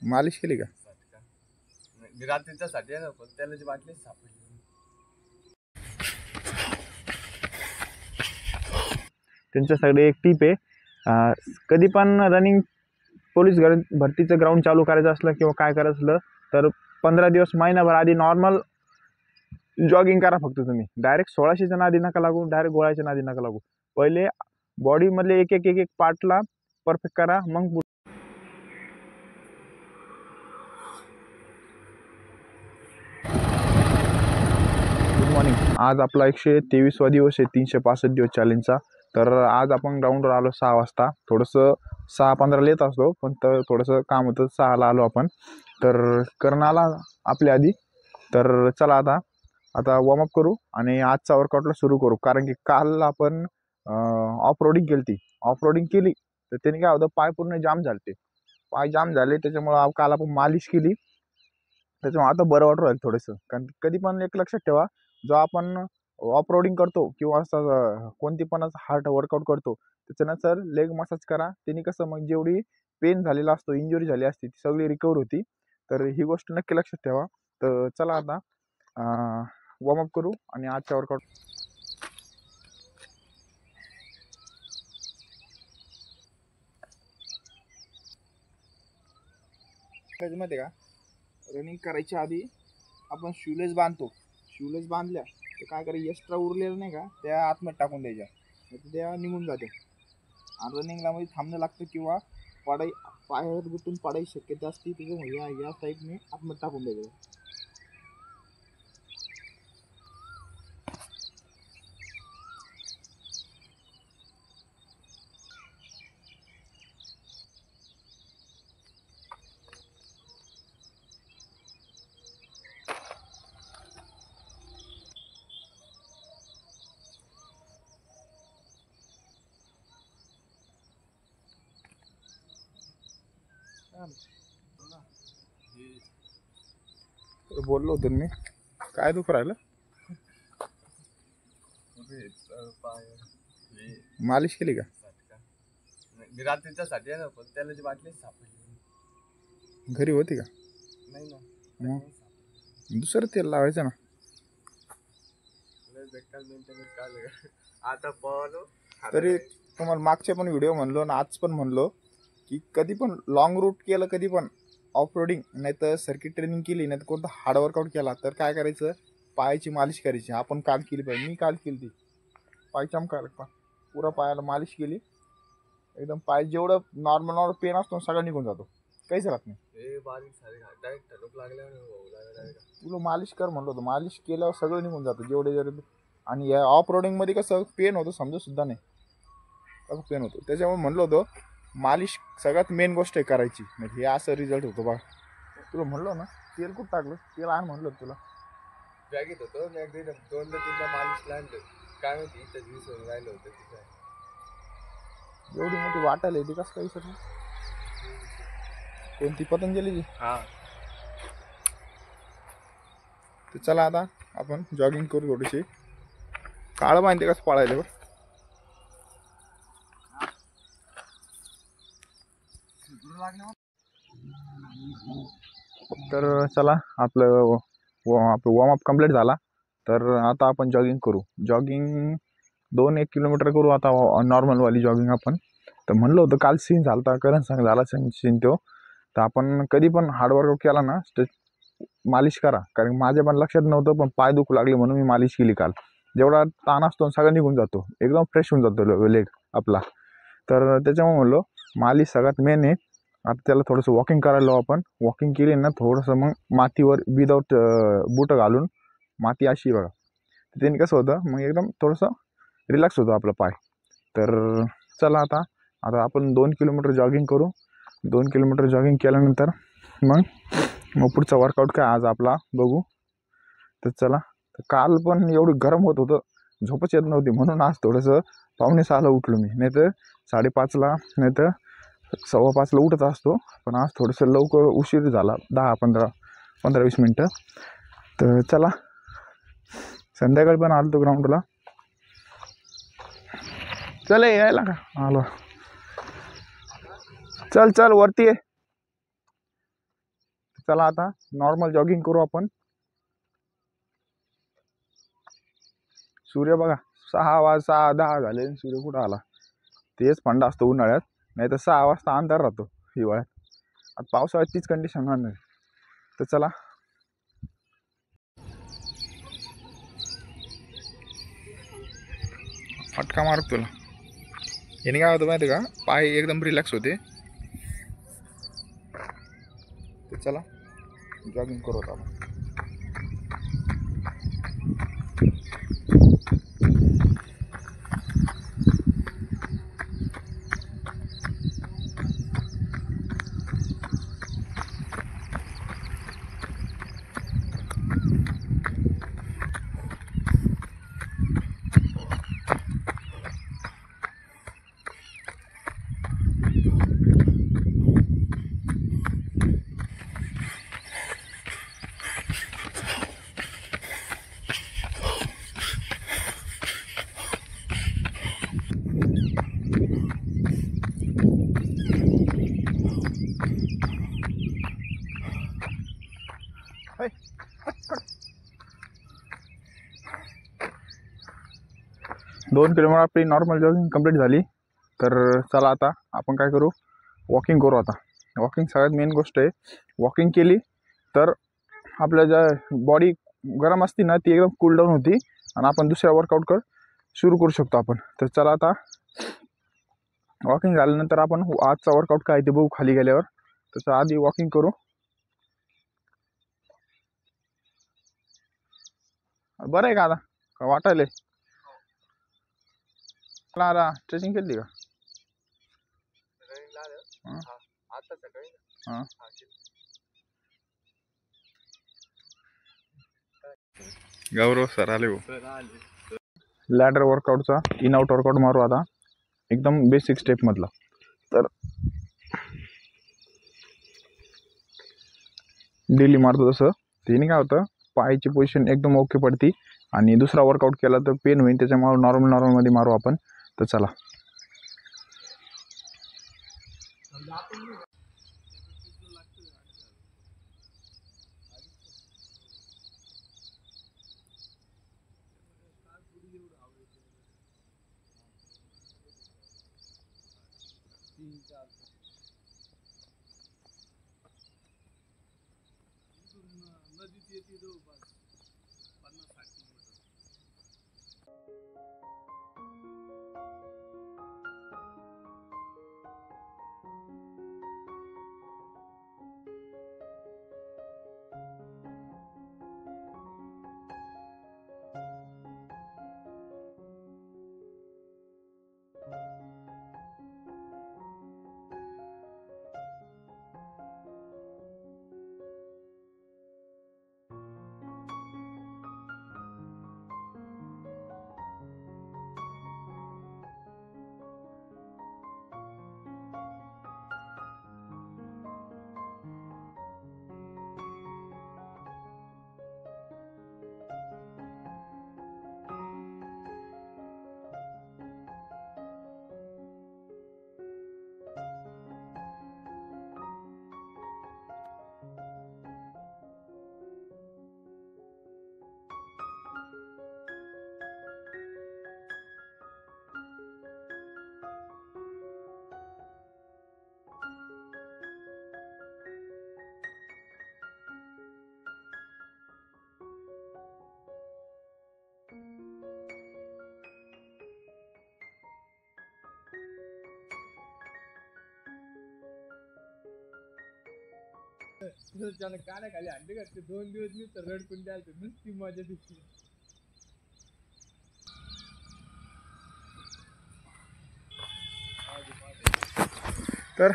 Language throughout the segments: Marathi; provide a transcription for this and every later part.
मालिश केली का? रात्रीच्यासाठी आहे ना, पण त्याला बाटली सापडली. त्यांच्यासाठी एक टीप आहे, कधी पण रनिंग पोलीस भरतीचं ग्राउंड चालू करायचं असलं किंवा काय करायचं असलं तर 15 दिवस महिनाभर आधी नॉर्मल जॉगिंग करा फक्त. तुम्ही डायरेक्ट 1600च्या नादी नका लागू, डायरेक्ट गोळ्याच्या नादी नका लागू. पहिले बॉडीमधले एक एक एक एक पार्टला परफेक्ट करा, मग गुड मॉर्निंग. आज आपला 123वा दिवस आहे 365 दिवस चॅलेंजचा. तर आज आपण ग्राउंडवर आलो 6 वाजता. थोडंसं 6:15ला येत असतो, पण तर थोडंसं काम होतं, 6ला आलो आपण. तर करण आला आपल्या आधी. तर चला आता वॉर्मअप करू आणि आजचा वर्कआउटला सुरू करू. कारण की काल आपण ऑफ रोडिंग केली तर त्याने काय होतं, पाय पूर्ण जाम झाले. पाय जाम झाले त्याच्यामुळं काल आपण मालिश केली, त्याच्यामुळे आता बरं वाटू राहिलं थोडंसं. कारण कधी पण एक लक्षात ठेवा, जो आपण ऑफ रोडिंग करतो किंवा असं कोणती पण हार्ड वर्कआउट करतो त्याच्यानंतर लेग मसाज करा. त्यांनी कसं मग जेवढी पेन झालेला असतो, इंजुरी झाली असते, ती सगळी रिकवर होती. तर ही गोष्ट नक्की लक्षात ठेवा. तर चला आता वॉर्मअप करू आणि आजच्या वर्कआउट. मध्ये का रनिंग करायच्या आधी आपण शूलेस बांधतो. शूलेस बांधल्या तर काय करायचं, एक्स्ट्रा उरलेलं नाही का त्या आतमध्ये टाकून द्यायच्या, तर त्या निघून जाते. आणि रनिंगला मध्ये थांबणं लागतं किंवा पायावर गुतून पडायची शक्यता असते. त्याच्यामुळे या साईडने आतमध्ये टाकून द्यायचं. बोललो होतो मी, काय दुख राहिलं? मालिश केली का? रात्रीच्यासाठी आहे ना, पण त्याला बाटली सापडली. घरी होती का? नाही ना, मग दुसरं तेल लावायचं ना. आता पाहलो तरी तुम्हाला मागच्या पण व्हिडिओ म्हणलो आणि आज पण म्हणलो की कधी पण लॉंग रूट केलं, कधी पण ऑफ रोडिंग नाही तर सर्किट ट्रेनिंग केली, नाही तर कोणता हार्ड वर्कआउट केला तर काय करायचं, पायाची मालिश करायची. आपण काल केली पाहिजे, मी काल केली ती. पाय चमकायला पुरा पायाला मालिश केली एकदम. पाय जेवढं नॉर्मल पेन असतो सगळं निघून जातो, काहीच राहत नाही. तुला मालिश कर म्हणलं होतं, मालिश केल्यावर सगळं निघून जातं जेवढे. आणि या ऑफ रोडिंगमध्ये कसं पेन होतं समजत सुद्धा नाही, कसं पेन होतं. त्याच्यामुळे म्हणलं होतं मालिश सगळ्यात मेन गोष्ट आहे करायची, म्हणजे हे असं रिझल्ट होतो बघा. तुला म्हणलो ना तेल कुठं टाकलं, तेल आण म्हणलं तुला. बॅगेत होतो, दोनदा तीनदा मालिश लागलं, काय माहिती इथं दिवस राहिलं होतं तिथं. एवढी मोठी वाटल आहे ती, कसं काही सर कोणती पतंजलीची? हा. तर चला आता आपण जॉगिंग करू थोडीशी. काळं माहिती कसं पळायला बरं. तर चला आपलं वॉर्मअप कंप्लीट झाला. तर आता आपण जॉगिंग करू. जॉगिंग 2-1 किलोमीटर करू आता, नॉर्मलवाली जॉगिंग आपण. तर म्हणलं होतं काल सीन झाला, करण सांग झाला सीन तो. तर आपण कधी पण हार्ड वर्कआउट केला ना मालिश करा. कारण माझ्या पण लक्षात नव्हतं, पण पाय दुखू लागले म्हणून मी मालिश केली काल. जेवढा ताण असतो सगळं निघून जातो, एकदम फ्रेश होऊन जातो लेग आपला. तर त्याच्यामुळे म्हणलो मालिश सगळ्यात मेन आहे. आता त्याला थोडंसं वॉकिंग करायला लावू आपण. वॉकिंग केली ना थोडंसं, मग मातीवर विदाऊट बूट घालून, माती अशी बघा, त्याने कसं होतं मग एकदम थोडंसं रिलॅक्स होतो आपला पाय. तर चला आता आपण 2 किलोमीटर जॉगिंग करू. 2 किलोमीटर जॉगिंग केल्यानंतर मग पुढचा वर्कआउट काय आज आपला बघू. तर चला. काल पण एवढं गरम होत होतं, झोपच येत नव्हती, म्हणून आज थोडंसं 5:45ला उठलो मी. नाही तर 5:30ला नाही तर 5:15ला उठत असतो, पण आज थोडंसं लवकर उशीर झाला, 15-20 मिनटं. तर चला, संध्याकाळी पण आलो तो ग्राउंडला. चला यायला का आलो. चल चल वरती आहे. चला आता नॉर्मल जॉगिंग करू आपण. सूर्य बघा 6:10 झाले, सूर्य कुठं आला. तेच थंड असतो उन्हाळ्यात, नाही तर 6 वाजता अंधार राहतो हिवाळ्यात. आता पावसाळ्यात तीच कंडिशन होणार. तर चला फटका मारतो तुला. याने काय होतं माहिती का, पाय एकदम रिलॅक्स होते. तर चला जॉगिंग करू आता आपण. हाय 2 किलोमीटर आपली नॉर्मल जॉगिंग कंप्लीट झाली. तर चला आता आपण काय करू, वॉकिंग करू आता. वॉकिंग सगळ्यात मेन गोष्ट आहे. वॉकिंग केली तर आपल्या ज्या बॉडी गरम असते ना ती एकदम कूल डाऊन होती आणि आपण दुसऱ्या वर्कआउट सुरू करू शकतो आपण. तर चला आता वॉकिंग झाल्यानंतर आपण आजचा वर्कआउट काय ते बघू खाली गेल्यावर. तसं आधी वॉकिंग करू. बरं आहे का आता, का वाटायले मला स्ट्रेचिंग केली का? आता सकाळी हां गौरव सर आले हो. लॅडर वर्कआउटचा इन आउट वर्कआउट मारू आता, एकदम बेसिक स्टेप मधला. तर डेली मारतो तसं. त्याने काय होतं, पायाची पोझिशन एकदम ओके पडती आणि दुसरा वर्कआउट केला तर पेन होईल, त्याच्यामुळे नॉर्मल मध्ये मारू आपण. तर चला नदीत येते जवळपास 50-60 किलोमीटर. त्याला कानाखाली अंडे घातले 2 दिवस मी तर रडकून द्यायचं, नुसती मजा दिसली. तर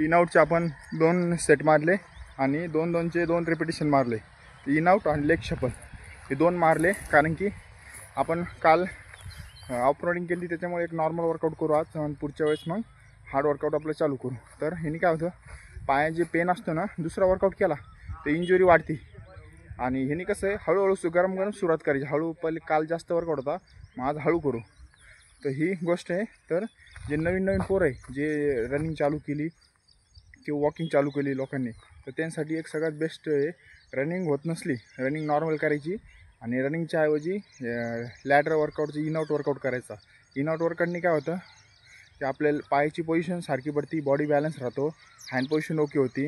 इन आउटचे आपण 2 सेट मारले आणि 2-2चे 2 रिपिटेशन मारले. इन आउट आणि लेग शफल हे 2 मारले, कारण की आपण काल ऑफरोडिंग केली त्याच्यामुळे एक नॉर्मल वर्कआउट करू आज आणि पुढच्या वेळेस मग हार्ड वर्कआउट आपलं चालू करू. तर ह्याने काय होतं, पायाचे पेन असतो ना, दुसरा वर्कआउट केला तर इंजुरी वाढते. आणि ह्याने कसं आहे, हळूहळू गरम गरम सुरुवात करायची. हळू पहिले काल जास्त वर्कआउट होता, मग आज हळू करू. तर ही गोष्ट आहे. तर जे नवीन पोरं आहे जे रनिंग चालू केली किंवा वॉकिंग चालू केली लोकांनी, तर त्यांसाठी एक सगळ्यात बेस्ट आहे, रनिंग होत नसली रनिंग नॉर्मल करायची आणि रनिंगच्या ऐवजी लॅडर वर्कआउटचं इन-आउट वर्कआउट करायचा. इन-आउट वर्कआउटनी काय होतं की आपल्याला पायाची पोझिशन सारखी पडती, बॉडी बॅलन्स राहतो, हँड पोझिशन ओके होती,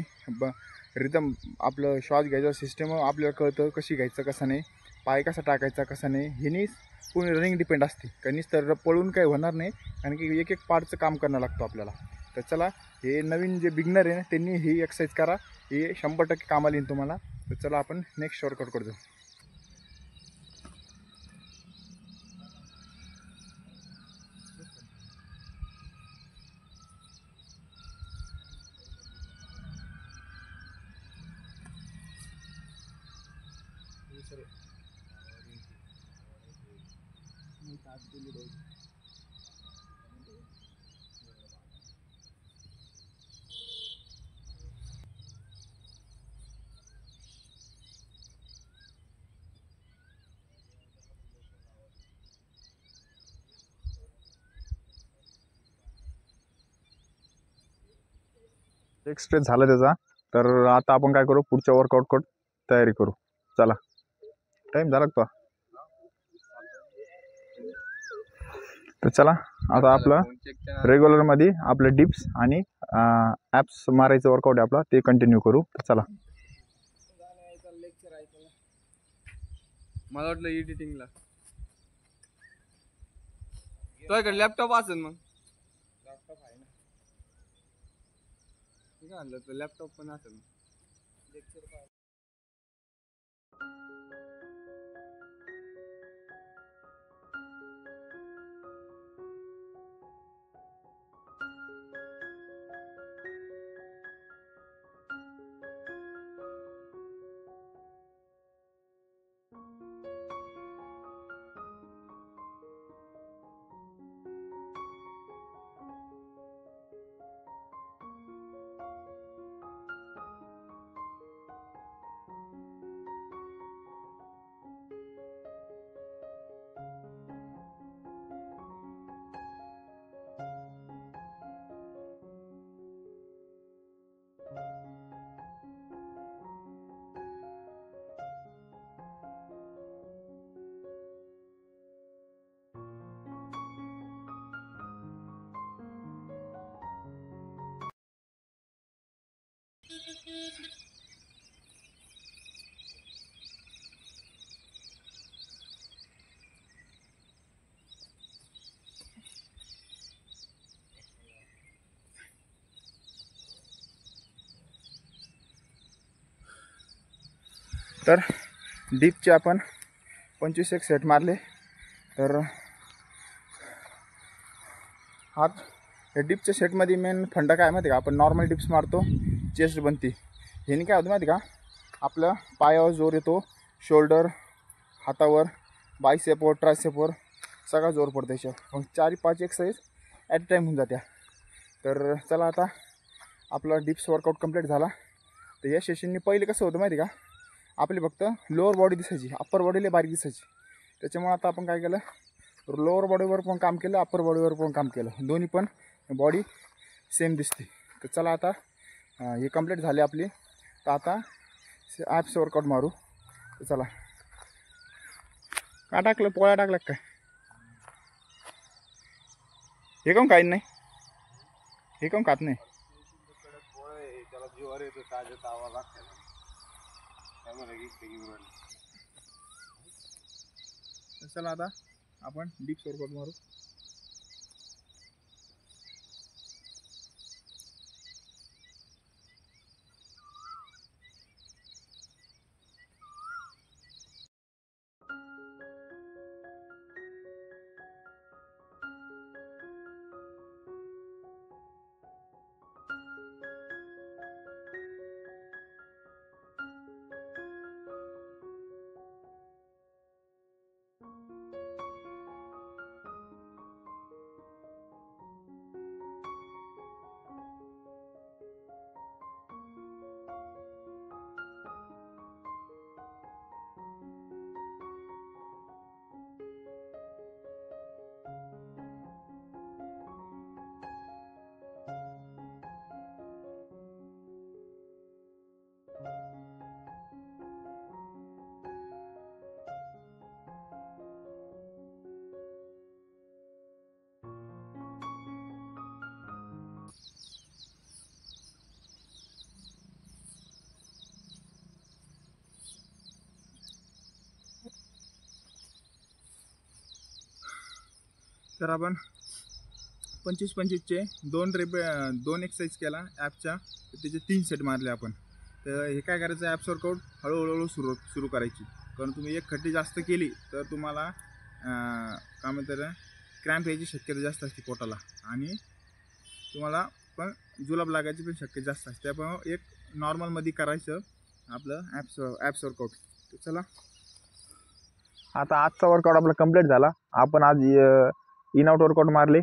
रिदम आपलं श्वास घ्यायचं सिस्टम आपल्याला कळतं कशी घ्यायचं कसं नाही, पाय कसा टाकायचा कसा नाही, ह्यानी पूर्ण रनिंग डिपेंड असते. कणीच तर पळून काही होणार नाही, कारण की एक एक पार्टचं काम करणं लागतं आपल्याला. तर चला, हे नवीन जे बिगनर आहे ना त्यांनी ही एक्सरसाइज करा, हे 100% कामाला येईल तुम्हाला. तर चला आपण नेक्स्ट वर्कआउट करतो. एक स्ट्रेच झाला त्याचा. तर आता आपण काय करू, पुढच्या वर्कआउट तयारी करू. चला, टाईम झाला का? तर चला आता आपलं रेग्युलरमध्ये आपलं डिप्स आणि ॲप्स मारायचं वर्कआउट आहे आपला, ते कंटिन्यू करू. तर चला. मला वाटलं एडिटिंगला तुझ्याकडे लॅपटॉप असेल, मग लॅपटॉप आहे ना, ठीक आहे आणलं तर लॅपटॉप पण असेल. तर डीपचे आपण 25 सेट मारले. तर हा डिप्सच्या सेटमध्ये मेन फंडा काय माहिती का, आपण नॉर्मल डिप्स मारतो, चेस्ट बनती. ह्यानी काय होतं माहिती का, आपलं पायावर जोर येतो, शोल्डर, हातावर, बायसेपवर, ट्रायसेपवर सगळा जोर पडतो याच्यावर. मग 4-5 एक्सरसाइज ॲट अ टाईम होऊन जात्या. तर चला, आता आपला डिप्स वर्कआउट कंप्लीट झाला. तर या सेशननी पहिले कसं होतं माहिती का, आपली फक्त लोअर बॉडी दिसायची, अप्पर बॉडीला बारीक दिसायची. त्याच्यामुळे आता आपण काय केलं, लोअर बॉडीवर पण काम केलं, अप्पर बॉडीवर पण काम केलं, दोन्ही पण बॉडी सेम दिसते. तर चला, आता हे कंप्लीट झाले आपली. तर आता ॲप्स वर्कआउट मारू. तर चला. का टाकलं, पोळ्या टाकल्या काय? हे काऊन काही नाही, हे काऊन खात नाही? त्याला जीवावर येतो, ताजा तावा लागतो. चला, आता आपण डिप्स वर्कआउट मारू. तर आपण 25-25चे 2 एक्सरसाइज केला ॲपच्या, त्याचे 3 सेट मारले आपण. तर हे काय करायचं, ॲप्स वर्कआउट हळूहळू सुरू करायची. कारण तुम्ही एक खड्डी जास्त केली तर तुम्हाला काय म्हणतात क्रॅम्प यायची शक्यता जास्त असते पोटाला, आणि तुम्हाला पण जुलाब लागायची पण शक्यता जास्त असते. त्यामुळे एक नॉर्मलमध्ये करायचं आपलं ॲप्स वर्कआउट. तर चला, आता आजचा वर्कआउट आपला कंप्लीट झाला. आपण आज इन आउट वर्कआउट मारले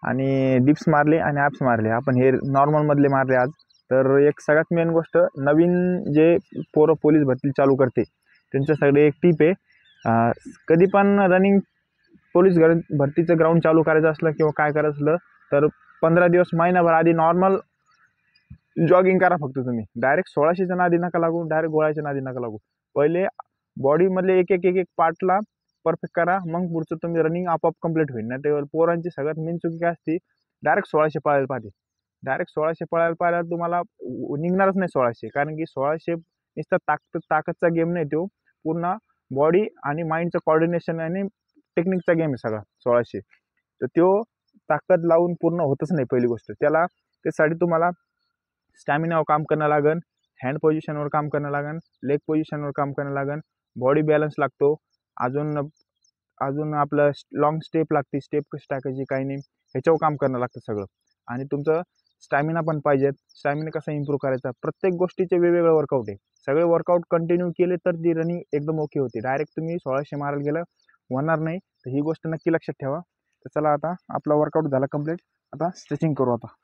आणि डिप्स मारले आणि ॲप्स मारले. आपण हे नॉर्मलमधले मारले आज. तर एक सगळ्यात मेन गोष्ट, नवीन जे पोरं पोलीस भरती चालू करते त्यांच्यासाठी एक टीप आहे, कधी पण रनिंग पोलीस भरतीचं ग्राउंड चालू करायचं असलं किंवा काय करायचं असलं तर 15 दिवस महिनाभर आधी नॉर्मल जॉगिंग करा फक्त. तुम्ही डायरेक्ट 1600च्या नादी नका लागू, डायरेक्ट गोळ्याच्या नादी नका लागू. पहिले बॉडीमधले एक एक पार्टला परफेक्ट करा, मग पुढचं तुम्ही रनिंग आपोआप कंप्लीट होईल. नाही तर पोरांची सगळ्यात मेन चुकी काय असते, डायरेक्ट 1600 पळायला पाहिजे. डायरेक्ट 1600 पळायला पाहिजे तुम्हाला निघणारच नाही 1600, कारण की 1600 नुसता ताकदचा गेम नाही, तो पूर्ण बॉडी आणि माइंडचं कॉर्डिनेशन आणि टेक्निकचा गेम आहे सगळा 1600. तर तो ताकद लावून पूर्ण होतच नाही पहिली गोष्ट. त्यासाठी तुम्हाला स्टॅमिनावर काम करणं लागेल, हँड पोझिशनवर काम करणं लागेल, लेग पोझिशनवर काम करणं लागेल, बॉडी बॅलन्स लागतो, अजून आपलं लॉंग स्टेप लागते, स्टेप कशी टाकायची काही नाही, ह्याच्यावर काम करणं लागतं सगळं. आणि तुमचं स्टॅमिना पण पाहिजे. स्टॅमिना कसा इम्प्रूव्ह करायचा, प्रत्येक गोष्टीचे वेगवेगळे वर्कआउट आहे. सगळे वर्कआउट कंटिन्यू केले तर ती रनिंग एकदम ओके होते. डायरेक्ट तुम्ही 1600 मारायला गेलं होणार नाही. तर ही गोष्ट नक्की लक्षात ठेवा. तर चला, आता आपला वर्कआउट झाला कंप्लीट. आता स्ट्रेचिंग करू. आता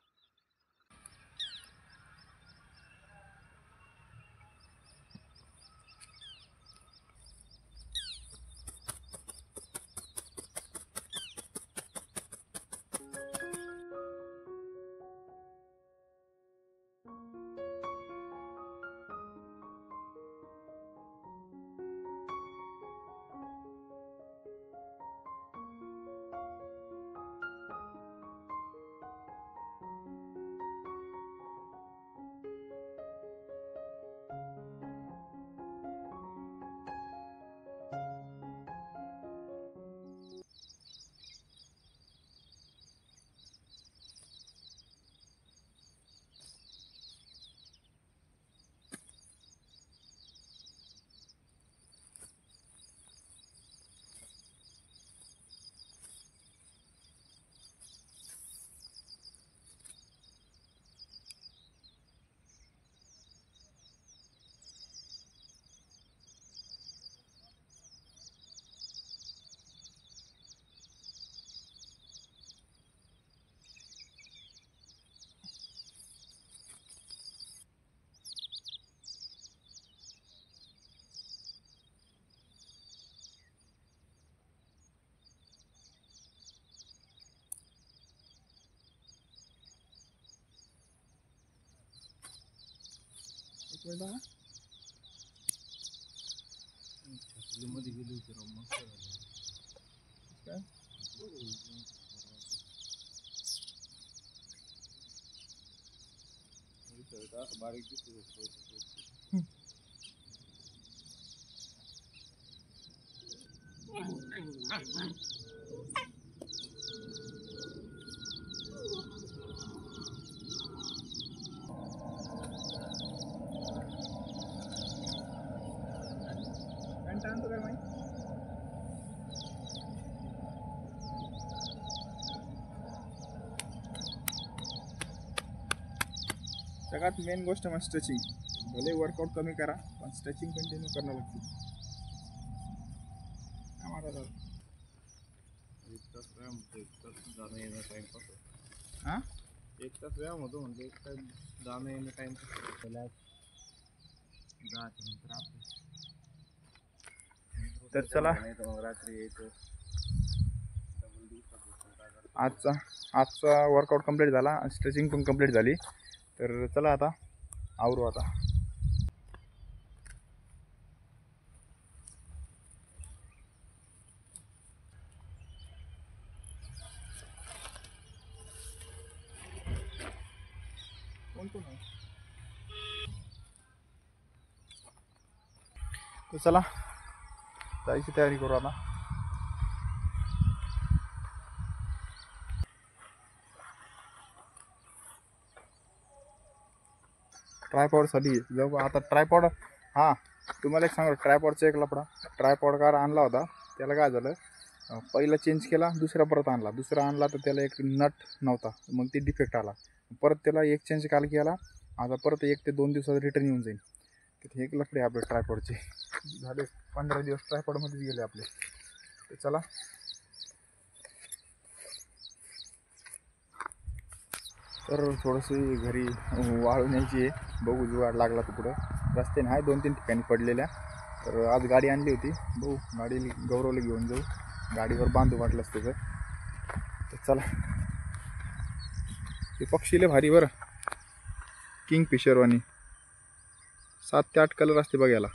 मध्ये गेली होती राव, मस्त झालं. काय बारीक दिसत होतं. घंटा आणतो काय माहिती. सगळ्यात मेन गोष्ट मग स्ट्रेचिंग. भले वर्कआउट कमी करा पण स्ट्रेचिंग कंटिन्यू करणं लागते. काय मारा एक तास व्यायाम होतो, 1 तास जाणं येणं टाइमपास. हां 1 तास व्यायाम होतो म्हणजे 1 तास जाणं येणं टाइमपास. त्याला 10च्या नंतर आपलं. तर चला, मग रात्री यायचं. आजचा वर्कआउट कंप्लीट झाला, स्ट्रेचिंग पण कंप्लीट झाली. तर चला आता आवरू. आता कोण कोण आहे? तर चला जायची तयारी करू आता. ट्रायपॉडसाठी जाऊ आता ट्रायपॉड. हां, तुम्हाला एक सांगा, ट्रायपॉडचा एक लफडा. ट्रायपॉड कार आणला होता, त्याला काय झालं, पहिला चेंज केला, दुसरा परत आणला, दुसरा आणला तर त्याला एक नट नव्हता, मग ते डिफेक्ट आला. परत त्याला एक चेंज काल केला, आता परत 1 ते 2 दिवसात रिटर्न येऊन जाईल. तर एक लफडे आपले ट्रायपॉडचे झाले. 15 दिवस ट्रायपॉडमध्येच गेले आपले. तर चला तर थोडंसं घरी वाळू न्यायची आहे, बघू जुगाड लागला तर पुढं. रस्त्याने आहे 2-3 ठिकाणी पडलेल्या. तर आज गाडी आणली होती, बघू गाडी गौरवला घेऊन जाऊ, गाडीवर बांधू वाटलंच त्याचं. तर चला. ते पक्षीले भारी बरं, किंगफिशरवाणी 7 ते 8 कलर असते बघायला.